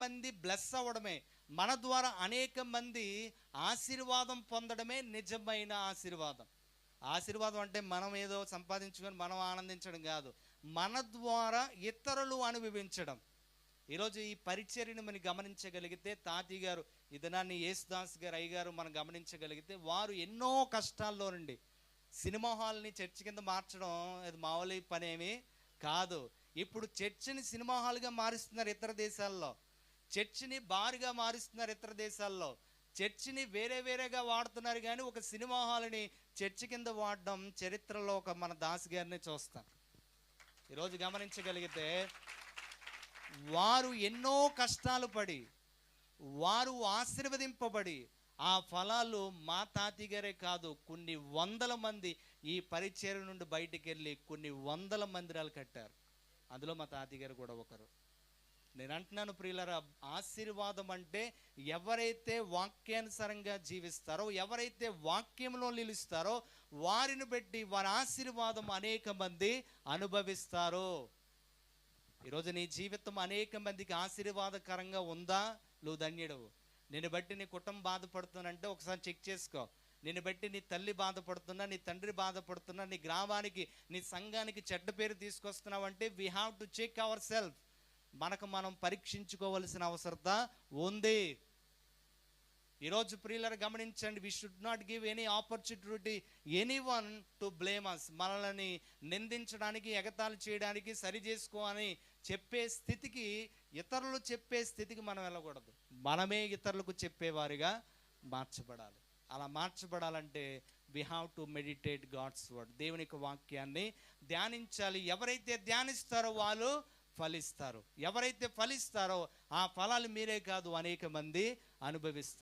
మంది బ్లెస్ అవ్వడమే, మన ద్వారా అనేక మంది ఆశీర్వాదం పొందడమే నిజమైన ఆశీర్వాదం. ఆశీర్వాదం అంటే మనం ఏదో సంపాదించుకొని మనం ఆనందించడం కాదు, మన ద్వారా ఇతరులు అనుభవించడం. ఈరోజు ఈ పరిచర్యను మనం గమనించగలిగితే, తాతయ్య గారు ఈ దినాన్ని యేసుదాస్ గారు అయ్యగారు మనం గమనించగలిగితే, వారు ఎన్నో కష్టాల్లో నుండి సినిమా హాల్ని చర్చి కింద మార్చడం అది మామూలు పనేమి కాదు. ఇప్పుడు చర్చిని సినిమా హాల్గా మారుస్తున్నారు ఇతర దేశాల్లో, చర్చిని బార్గా మారుస్తున్నారు ఇతర దేశాల్లో, చర్చిని వేరే వేరేగా వాడుతున్నారు. కానీ ఒక సినిమా హాల్ని చర్చి కింద వాడడం చరిత్రలో ఒక మన దాస్ గారిని చూస్తాం. ఈరోజు గమనించగలిగితే వారు ఎన్నో కష్టాలు పడి, వారు ఆశీర్వదింపబడి, ఆ ఫలాలు మా తాతయ్య గారే కాదు, కొన్ని వందల మంది ఈ పరిచర్య నుండి బయటికి వెళ్ళి కొన్ని వందల మందిరాలు కట్టారు. అందులో మా తాతయ్య గారు కూడా ఒకరు. నేను అంటున్నాను ప్రియులారా, ఆశీర్వాదం అంటే ఎవరైతే వాక్యానుసారంగా జీవిస్తారో, ఎవరైతే వాక్యంలో నిలుస్తారో, వారిని బట్టి వారి ఆశీర్వాదం అనేక మంది అనుభవిస్తారు. ఈరోజు నీ జీవితం అనేక మందికి ఆశీర్వాదకరంగా ఉందా? నువ్వు ధన్యుడవు. నిన్ను బట్టి నీ కుటుంబం బాధపడుతుందంటే ఒకసారి చెక్ చేసుకో. నిన్ను బట్టి నీ తల్లి బాధపడుతున్నా, నీ తండ్రి బాధపడుతున్నా, నీ గ్రామానికి, నీ సంఘానికి చెడ్డ పేరు తీసుకొస్తున్నావంటే we have to check our self. మనకు మనం పరీక్షించుకోవలసిన అవసరత ఉంది. ఈరోజు ప్రియులారా గమనించండి, we should not give any opportunity any one to blame us. మనల్ని నిందించడానికి, ఎగతాళి చేయడానికి, సరి చేసుకో అని చెప్పే స్థితికి, ఇతరులు చెప్పే స్థితికి మనం వెళ్ళకూడదు. మనమే ఇతరులకు చెప్పేవారిగా మార్చబడాలి. అలా మార్చబడాలంటే we have to meditate God's word. దేవుని యొక్క వాక్యాన్ని ధ్యానించాలి. ఎవరైతే ధ్యానిస్తారో వాళ్ళు ఫలిస్తారు. ఎవరైతే ఫలిస్తారో ఆ ఫలాలు మీరే కాదు అనేక మంది అనుభవిస్తారు.